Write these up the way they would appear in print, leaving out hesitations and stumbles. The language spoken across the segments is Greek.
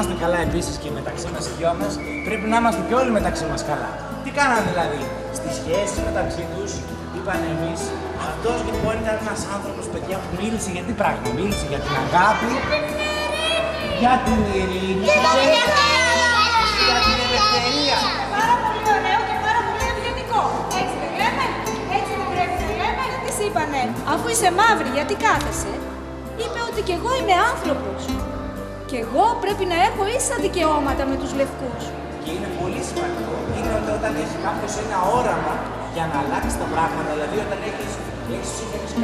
είμαστε καλά επίσης και μεταξύ μας οι δυο μας, πρέπει να είμαστε και όλοι μεταξύ μας καλά. Τι κάνανε δηλαδή, στις σχέσεις μεταξύ τους, είπαν εμείς, αυτός λοιπόν ήταν ένας άνθρωπος, παιδιά, που μίλησε για τι πράγμα, μίλησε για την αγάπη, για την ειρήνη, για την ελευθερία. Πάρα πολύ ωραίο και πάρα πολύ ευγενικό. Έτσι δεν λέμε, έτσι δεν πρέπει να λέμε. Της είπανε, αφού είσαι μαύρη, γιατί κάθεσαι. Είπε ότι κι εγώ είμαι άνθρωπος. Και εγώ πρέπει να έχω ίσα δικαιώματα με τους λευκούς. Και είναι πολύ σημαντικό, είναι ότι όταν έχει κάποιος ένα όραμα για να αλλάξει τα πράγματα, δηλαδή όταν έχεις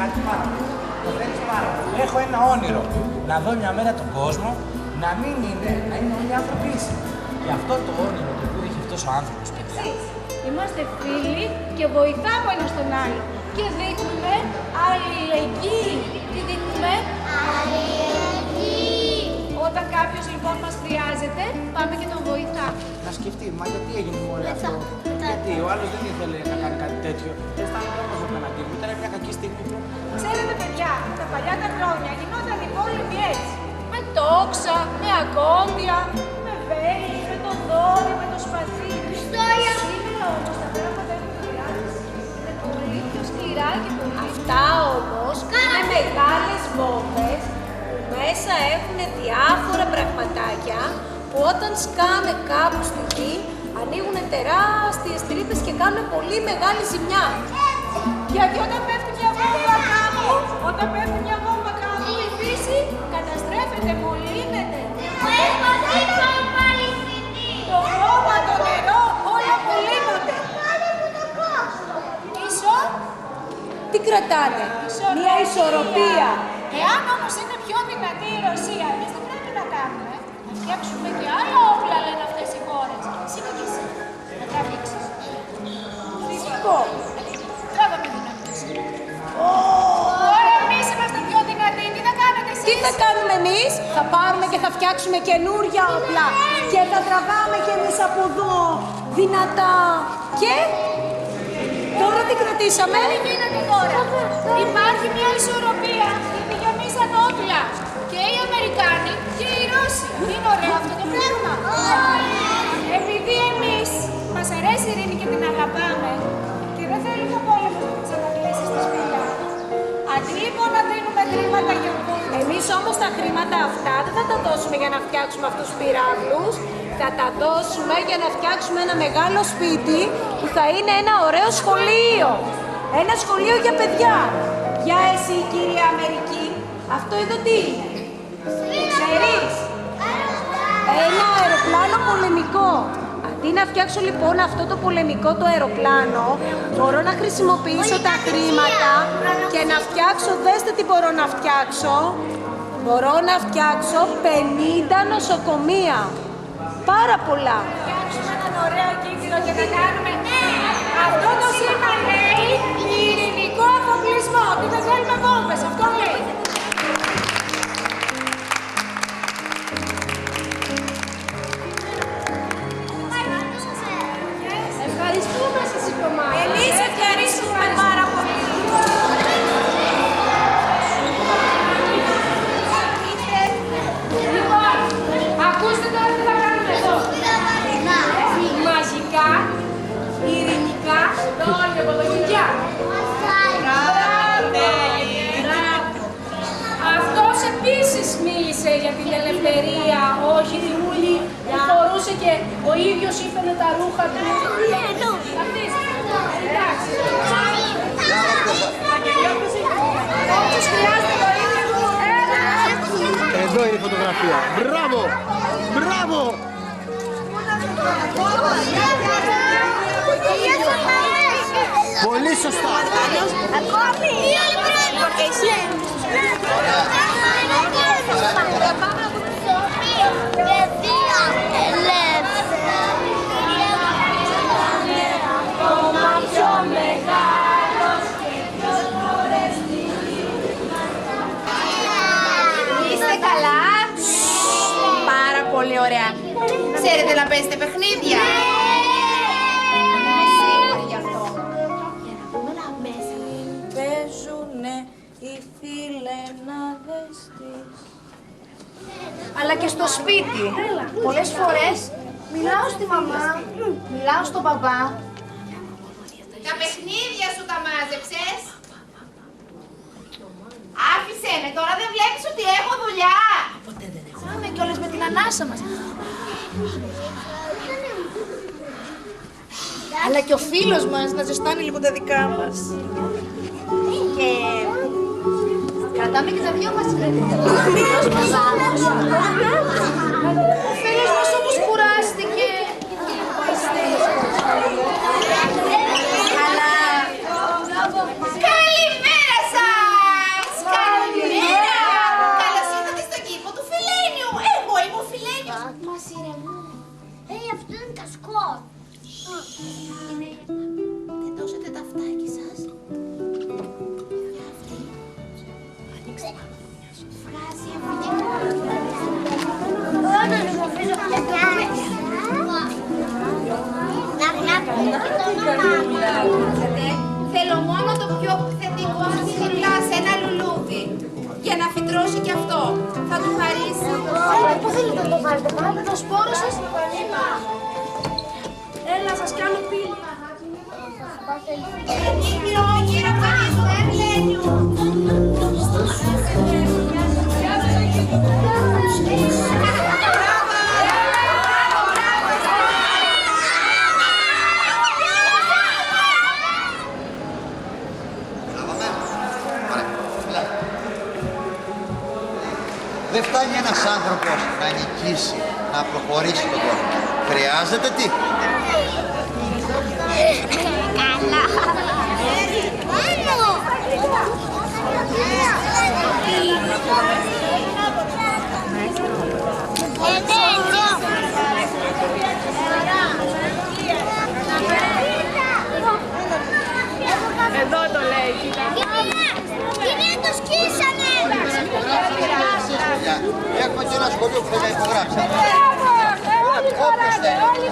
κάτι πάρα πολύ, το θέλεις πάρα πολύ. Έχω ένα όνειρο, να δω μια μέρα τον κόσμο, να μην είναι, να είναι όλοι άνθρωποι ίσοι. Και αυτό το όνειρο το οποίο έχει αυτός ο άνθρωπος, παιδιά. Είμαστε φίλοι και βοηθάμε ο ένας τον άλλο. Και δείχνουμε αλληλεγγύη. Τι δείχνουμε? Αλληλεγγύη. Όταν κάποιος λοιπόν μας χρειάζεται, πάμε και τον βοηθάμε. Να σκεφτεί, μα γιατί έγινε όλο αυτό? Γιατί ο άλλος δεν ήθελε να κάνει κάτι τέτοιο. Δεν αισθάνεται όμως απέναντί μου. Ήταν μια κακή στιγμή που. Ξέρετε, παιδιά, τα παλιά τα χρόνια γινόταν οι πόλεμοι έτσι. Με τόξα, με ακόντια, με βέλη, με το δόρυ, με το σπαθί. Σήμερα όμως τα πράγματα έχουν αλλάξει. Είναι πολύ πιο σκληρά και πολύ. Αυτά όμως είναι μεγάλες βόμβες που μέσα έχουν διάφορα πραγματάκια που όταν σκάνε κάπου στη γη ανοίγουν τεράστιες τρύπες και κάνουν πολύ μεγάλη ζημιά. Γιατί όταν πέφτει μια βόμβα κάπου, η φύση καταστρέφεται, μολύνεται. Το χώμα, το νερό, όλα μολύνονται. Ίσο, τι κρατάνε? Μια ισορροπία. Εάν όμως είναι πιο δυνατή η Ρωσία, εμείς δεν πρέπει να κάνουμε. Να φτιάξουμε και άλλα όπλα, λένε αυτές οι χώρες. Σήκω και εσύ, να τραβήξεις. Φυσικό. Τράβαμε δυνατές. Τώρα εμείς είμαστε πιο δυνατοί. Τι θα κάνετε εσείς? Τι θα κάνουμε εμείς? Θα πάρουμε και θα φτιάξουμε καινούργια όπλα. Και θα τραβάμε κι εμείς από εδώ δυνατά. Και τώρα τι κρατήσαμε? Τι γίνεται τώρα? Υπάρχει μια ισορροπία. Γιατί γεμίσαν όπλα. Και οι Αμερικάνοι και οι Ρώσοι. Είναι ωραίο αυτό το πράγμα. Επειδή εμείς μας αρέσει η ειρήνη και την αγαπάμε και δεν θέλουμε ο πόλεμος να μας ανακλείσει στη σπηλιά. Αντί λοιπόν να δίνουμε χρήματα για πόλεμο. Εμείς όμως τα χρήματα αυτά δεν θα τα δώσουμε για να φτιάξουμε αυτούς τους πυράβλους. Θα τα δώσουμε για να φτιάξουμε ένα μεγάλο σπίτι που θα είναι ένα ωραίο σχολείο. Ένα σχολείο για παιδιά. Για εσύ, κύριε Αμερική, αυτό εδώ τι είναι? Ξέρεις? Ένα αεροπλάνο πολεμικό. Αντί να φτιάξω λοιπόν αυτό το πολεμικό το αεροπλάνο, μπορώ να χρησιμοποιήσω τα χρήματα και να φτιάξω, δέστε τι μπορώ να φτιάξω. Μπορώ να φτιάξω 50 νοσοκομεία. Πάρα πολλά. Να φτιάξουμε έναν ωραίο κύκλο και να κάνουμε αυτό το σήμα λέει ειρηνικό αφοπλισμό. Τι δεν θέλουμε βόμβες, αυτό λέει. Ευχαριστούμε σας οι κομμάτες. Εμείς ευχαριστούμε πάρα πολύ. Λοιπόν, ακούστε τώρα τι θα κάνουμε εδώ. Μαζικά, ειρηνικά, όλοι από το κουκιά. Αυτός επίσης μίλησε για την ελευθερία, όχι τη Βουλή, που φορούσε και ο ίδιος ήφαινε τα ρούχα του. Εντάξει. Όποιος χρειάζεται το ίδιο, εδώ είναι η φωτογραφία. Μπράβο! Μπράβο! Πολύ σωστά. Ακόμη! Είστε καλά? Πάρα πολύ ωραία. Ξέρετε να παίζετε παιχνίδια? Παίζουνε οι φιλενάδες της. αλλά και στο σπίτι. Πολλές φορές μιλάω στη μαμά, μιλάω στον παπά. Τα παιχνίδια σου τα μάζεψες? Άφησέ με, τώρα δεν βλέπεις ότι έχω δουλειά? Πάμε κιόλας με την ανάσα μας. Αλλά και ο φίλος μας να ζεστάνει λίγο τα δικά μας. Και κρατάμε και τα δυο μας. Ο φίλος μας όμως κουράστηκε. Αλλά... Καλημέρα σας! Καλημέρα! Καλώς ήρθατε στον κήπο του Φιλένιου. Εγώ είμαι ο Φιλένιος. Μας ηρεμούν. Αυτό είναι κασκό. Δεν δώσετε τα αυτάκια σας. Βγάζει Όταν σκοφίζω να βλέπουμε και το όνομά μου. Θέλω μόνο το πιο θετικό δίπλα σε ένα λουλούδι. Για να φυτρώσει κι αυτό. Θα του χαρίσει. Πού θέλετε να το βάλετε, πάρετε το σπόρο σας. Έλα, σας κάνω πίνα. Κύριο, κύριο Πανίσου, Φιλένιου. Δεν φτάνει ένας άνθρωπος να νικήσει, να προχωρήσει τον κόσμο. Χρειάζεται τι? Καλά. Εδώ το λέει, κοίτα. Κυρία, το σκίσανε. Έχουμε και ένα σχολείο που θέλει να υπογράψει. Όλοι χωράνε, όλοι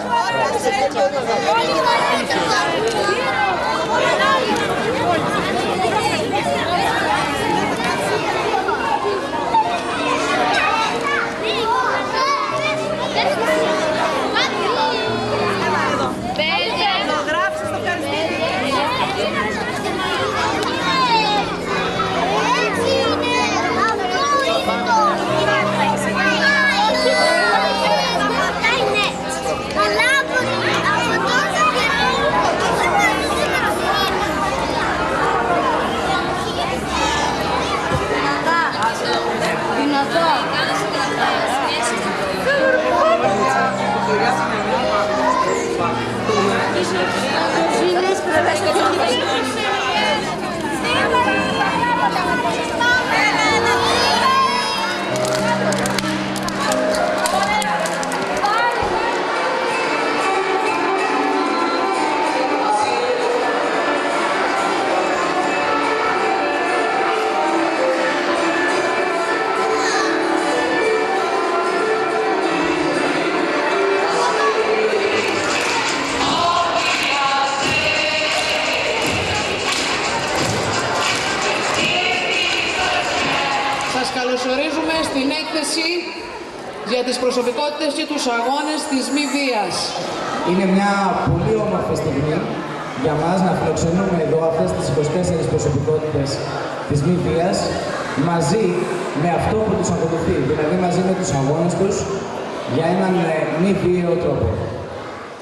Καλωσορίζουμε στην έκθεση για τις προσωπικότητες και τους αγώνες της μη βίας. Είναι μια πολύ όμορφη στιγμή για μας να φιλοξενούμε εδώ αυτές τις 24 προσωπικότητες της μη βίας μαζί με αυτό που τους ακολουθεί, δηλαδή μαζί με τους αγώνες τους για έναν μη βίαιο τρόπο.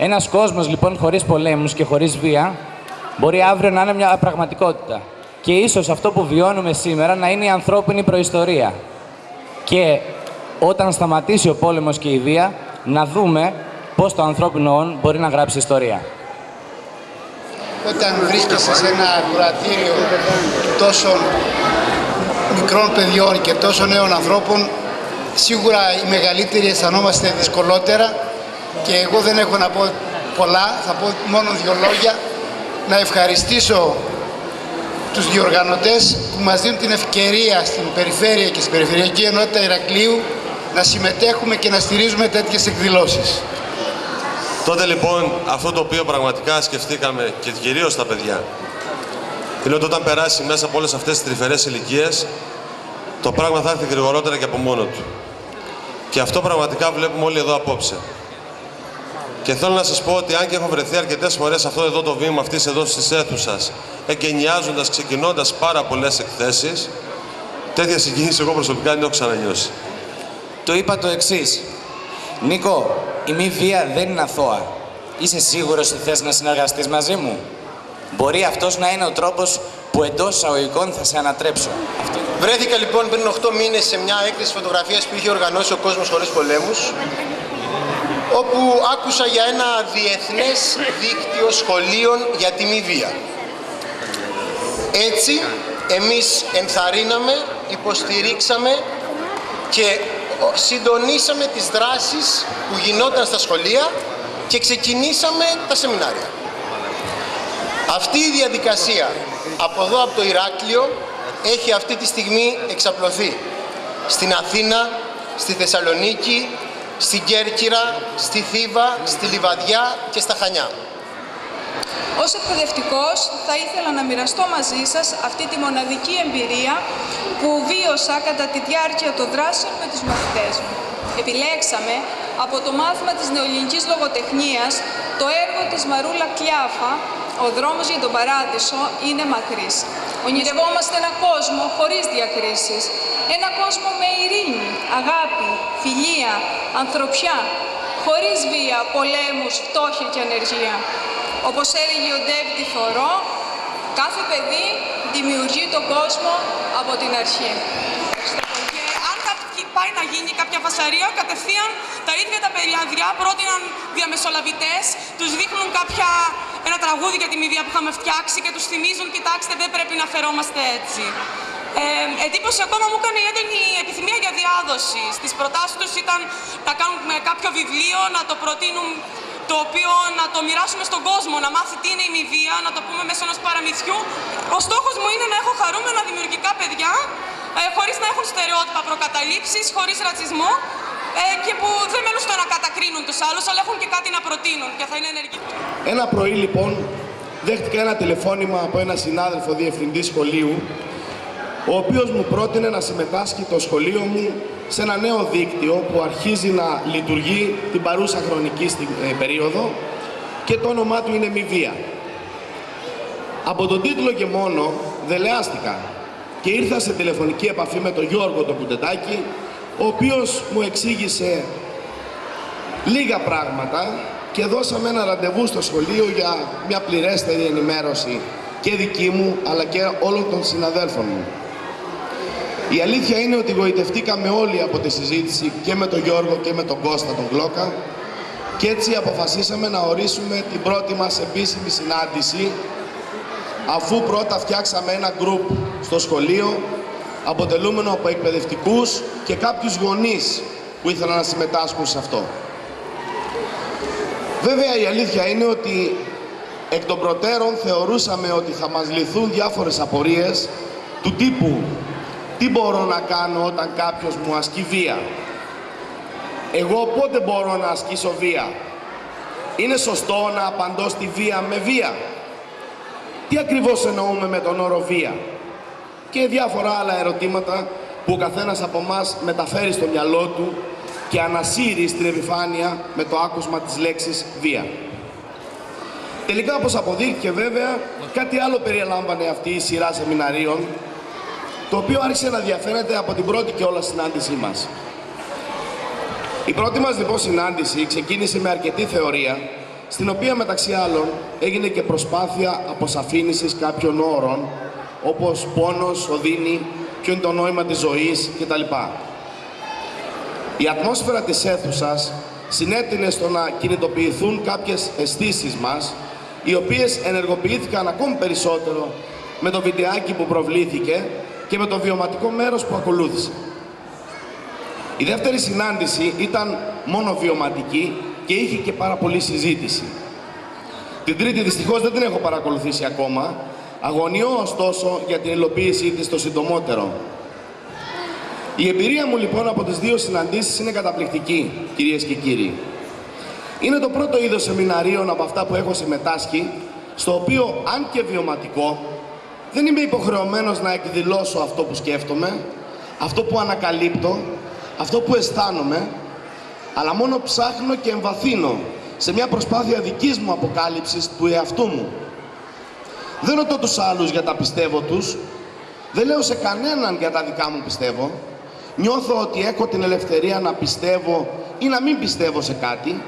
Ένας κόσμος λοιπόν χωρίς πολέμους και χωρίς βία μπορεί αύριο να είναι μια πραγματικότητα. Και ίσως αυτό που βιώνουμε σήμερα να είναι η ανθρώπινη προϊστορία. Και όταν σταματήσει ο πόλεμος και η βία, να δούμε πώς το ανθρώπινο όν μπορεί να γράψει ιστορία. Όταν βρίσκεσαι σε ένα κουρατήριο τόσων μικρών παιδιών και τόσων νέων ανθρώπων, σίγουρα οι μεγαλύτεροι αισθανόμαστε δυσκολότερα και εγώ δεν έχω να πω πολλά, θα πω μόνο 2 λόγια. Να ευχαριστήσω τους διοργανωτές που μας δίνουν την ευκαιρία στην περιφέρεια και στην Περιφερειακή Ενότητα Ηρακλείου να συμμετέχουμε και να στηρίζουμε τέτοιες εκδηλώσεις. Τότε λοιπόν αυτό το οποίο πραγματικά σκεφτήκαμε και κυρίως τα παιδιά είναι ότι όταν περάσει μέσα από όλες αυτές τις τρυφερές ηλικίες το πράγμα θα έρθει γρηγορότερα και από μόνο του. Και αυτό πραγματικά βλέπουμε όλοι εδώ απόψε. Και θέλω να σας πω ότι αν και έχω βρεθεί αρκετές φορές αυτό εδώ το βήμα αυτής εδώ της αίθουσας, εγκαινιάζοντας, ξεκινώντας πάρα πολλές εκθέσεις, τέτοια συγκίνηση εγώ προσωπικά δεν έχω ξανανιώσει. Του είπα το εξής. Νίκο, η μη βία δεν είναι αθώα. Είσαι σίγουρος ότι θες να συνεργαστείς μαζί μου? Μπορεί αυτός να είναι ο τρόπος που εντός εισαγωγικών θα σε ανατρέψω. Βρέθηκα λοιπόν πριν 8 μήνες σε μια έκθεση φωτογραφίας που είχε οργανώσει ο Κόσμος Χωρίς Πολέμους, όπου άκουσα για ένα διεθνές δίκτυο σχολείων για τη μη βία. Έτσι, εμείς ενθαρρύναμε, υποστηρίξαμε και συντονίσαμε τις δράσεις που γινόταν στα σχολεία και ξεκινήσαμε τα σεμινάρια. Αυτή η διαδικασία από εδώ, από το Ηράκλειο, έχει αυτή τη στιγμή εξαπλωθεί στην Αθήνα, στη Θεσσαλονίκη, στην Κέρκυρα, στη Θήβα, στη Λιβαδιά και στα Χανιά. Ως εκπαιδευτικός θα ήθελα να μοιραστώ μαζί σας αυτή τη μοναδική εμπειρία που βίωσα κατά τη διάρκεια των δράσεων με τους μαθητές μου. Επιλέξαμε από το μάθημα της νεοελληνικής λογοτεχνίας το έργο της Μαρούλα Κλιάφα «Ο δρόμος για τον Παράδεισο είναι μακρύς». Ονειρευόμαστε ένα κόσμο χωρίς διακρίσεις. Ένα κόσμο με ειρήνη, αγάπη, φιλία, ανθρωπιά, χωρίς βία, πολέμους, φτώχεια και ανεργία. Όπως έλεγε ο Ντέβιντ Θωρό, κάθε παιδί δημιουργεί τον κόσμο από την αρχή. Και αν πάει να γίνει κάποια φασαρία, κατευθείαν τα ίδια τα παιδιά πρότειναν διαμεσολαβητές, τους δείχνουν ένα τραγούδι για τη μη βία που είχαμε φτιάξει και τους θυμίζουν, κοιτάξτε, δεν πρέπει να φερόμαστε έτσι. Εντύπωση ακόμα μου έκανε η έντονη επιθυμία για διάδοση. Στις προτάσεις τους ήταν να κάνουν κάποιο βιβλίο, να το προτείνουν, το οποίο να το μοιράσουμε στον κόσμο, να μάθει τι είναι η μη βία, να το πούμε μέσω ενός παραμυθιού. Ο στόχος μου είναι να έχω χαρούμενα δημιουργικά παιδιά, χωρίς να έχουν στερεότυπα, προκαταλήψεις, χωρίς ρατσισμό και που δεν μένουν στο να κατακρίνουν τους άλλους, αλλά έχουν και κάτι να προτείνουν και θα είναι ενεργοί. Ένα πρωί λοιπόν δέχτηκα ένα τηλεφώνημα από ένα συνάδελφο διευθυντή σχολείου, ο οποίος μου πρότεινε να συμμετάσχει το σχολείο μου σε ένα νέο δίκτυο που αρχίζει να λειτουργεί την παρούσα χρονική περίοδο και το όνομά του είναι Μη Βία. Από τον τίτλο και μόνο δελεάστηκα και ήρθα σε τηλεφωνική επαφή με τον Γιώργο τον Κουτετάκη, ο οποίος μου εξήγησε λίγα πράγματα και δώσαμε ένα ραντεβού στο σχολείο για μια πληρέστερη ενημέρωση και δική μου αλλά και όλων των συναδέλφων μου. Η αλήθεια είναι ότι γοητευτήκαμε όλοι από τη συζήτηση και με τον Γιώργο και με τον Κώστα τον Γλόκα και έτσι αποφασίσαμε να ορίσουμε την πρώτη μας επίσημη συνάντηση, αφού πρώτα φτιάξαμε ένα γκρουπ στο σχολείο αποτελούμενο από εκπαιδευτικούς και κάποιους γονείς που ήθελαν να συμμετάσχουν σε αυτό. Βέβαια η αλήθεια είναι ότι εκ των προτέρων θεωρούσαμε ότι θα μας λυθούν διάφορες απορίες του τύπου τι μπορώ να κάνω όταν κάποιος μου ασκεί βία, εγώ πότε μπορώ να ασκήσω βία, είναι σωστό να απαντώ στη βία με βία, τι ακριβώς εννοούμε με τον όρο βία και διάφορα άλλα ερωτήματα που ο καθένας από εμάς μεταφέρει στο μυαλό του και ανασύρει στην επιφάνεια με το άκουσμα της λέξης βία. Τελικά, όπως αποδείχθηκε βέβαια, κάτι άλλο περιέλαμβανε αυτή η σειρά σεμιναρίων, το οποίο άρχισε να διαφαίνεται από την πρώτη και όλα συνάντησή μας. Η πρώτη μας λοιπόν συνάντηση ξεκίνησε με αρκετή θεωρία, στην οποία μεταξύ άλλων έγινε και προσπάθεια αποσαφήνισης κάποιων όρων, όπως πόνος, οδύνη, ποιο είναι το νόημα της ζωής κτλ. Η ατμόσφαιρα της αίθουσας συνέτεινε στο να κινητοποιηθούν κάποιες αισθήσεις μας, οι οποίες ενεργοποιήθηκαν ακόμη περισσότερο με το βιντεάκι που προβλήθηκε και με το βιωματικό μέρος που ακολούθησε. Η δεύτερη συνάντηση ήταν μόνο βιωματική και είχε και πάρα πολλή συζήτηση. Την τρίτη δυστυχώς δεν την έχω παρακολουθήσει ακόμα, αγωνιώ ωστόσο για την υλοποίησή της το συντομότερο. Η εμπειρία μου λοιπόν από τις δύο συναντήσεις είναι καταπληκτική, κυρίες και κύριοι. Είναι το πρώτο είδος σεμιναρίων από αυτά που έχω συμμετάσχει, στο οποίο, αν και βιωματικό, δεν είμαι υποχρεωμένος να εκδηλώσω αυτό που σκέφτομαι, αυτό που ανακαλύπτω, αυτό που αισθάνομαι, αλλά μόνο ψάχνω και εμβαθύνω σε μια προσπάθεια δικής μου αποκάλυψης του εαυτού μου. Δεν ρωτώ τους άλλους για τα πιστεύω τους, δεν λέω σε κανέναν για τα δικά μου πιστεύω. Νιώθω ότι έχω την ελευθερία να πιστεύω ή να μην πιστεύω σε κάτι,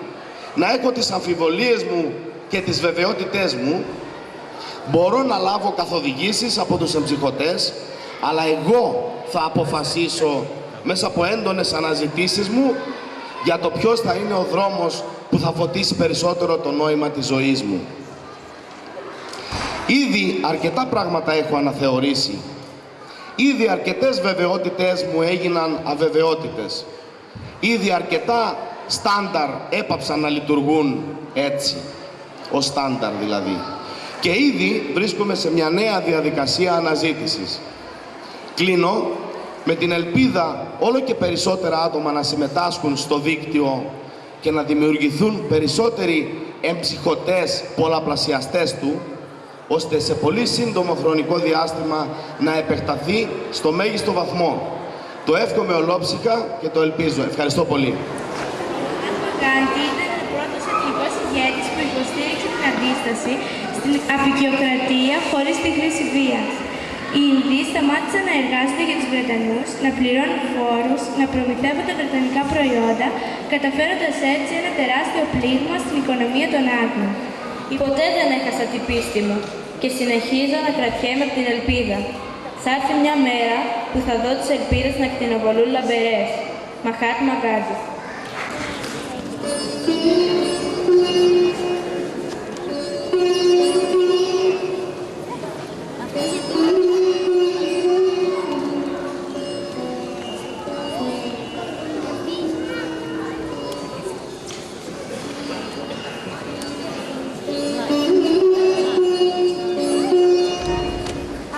να έχω τις αμφιβολίες μου και τις βεβαιότητές μου. Μπορώ να λάβω καθοδηγήσεις από τους εμψυχωτές, αλλά εγώ θα αποφασίσω μέσα από έντονες αναζητήσεις μου για το ποιος θα είναι ο δρόμος που θα φωτίσει περισσότερο το νόημα της ζωής μου. Ήδη αρκετά πράγματα έχω αναθεωρήσει. Ήδη αρκετές βεβαιότητες μου έγιναν αβεβαιότητες. Ήδη αρκετά στάνταρ έπαψαν να λειτουργούν έτσι, ως στάνταρ δηλαδή. Και ήδη βρίσκομαι σε μια νέα διαδικασία αναζήτησης. Κλείνω με την ελπίδα όλο και περισσότερα άτομα να συμμετάσχουν στο δίκτυο και να δημιουργηθούν περισσότεροι εμψυχωτές πολλαπλασιαστές του, ώστε σε πολύ σύντομο χρονικό διάστημα να επεκταθεί στο μέγιστο βαθμό. Το εύχομαι ολόψυχα και το ελπίζω. Ευχαριστώ πολύ. Γκάντι ήταν ο πρώτος εθνικός ηγέτης που υποστήριξε την αντίσταση στην αποικιοκρατία χωρίς τη χρήση βίας. Οι Ινδοί σταμάτησαν να εργάζονται για τους Βρετανούς, να πληρώνουν φόρους, να προμηθεύονται βρετανικά προϊόντα, καταφέροντας έτσι ένα τεράστιο πλήγμα στην οικονομία των Άγγλων. Ποτέ δεν έχασα την πίστη μου και συνεχίζω να κρατιέμαι από την ελπίδα. Θα έρθει μια μέρα που θα δω τις ελπίδες να κτηνοβολούν λαμπερές. Μαχάτμα Γκάντι.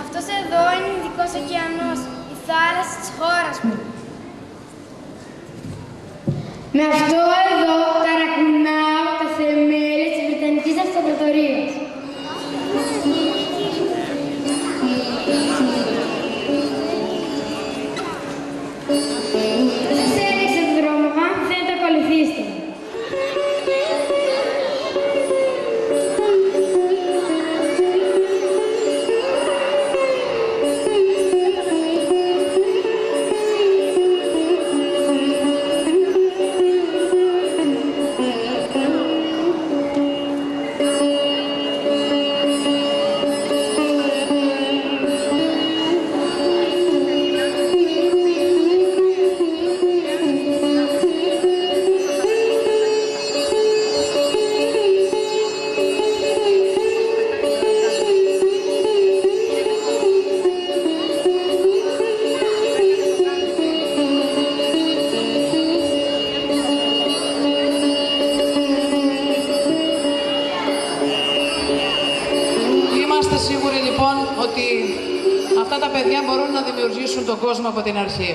Αυτός εδώ είναι Ινδικός ωκεανός, η θάλασσα της χώρας μου. Με αυτό εδώ ταρακουνάω τα θεμέλια της Βρετανικής Αυτοκρατορίας. Σας έδειξα τον δρόμο, αν θέλετε ακολουθήστε. Είμαστε σίγουροι λοιπόν ότι αυτά τα παιδιά μπορούν να δημιουργήσουν τον κόσμο από την αρχή.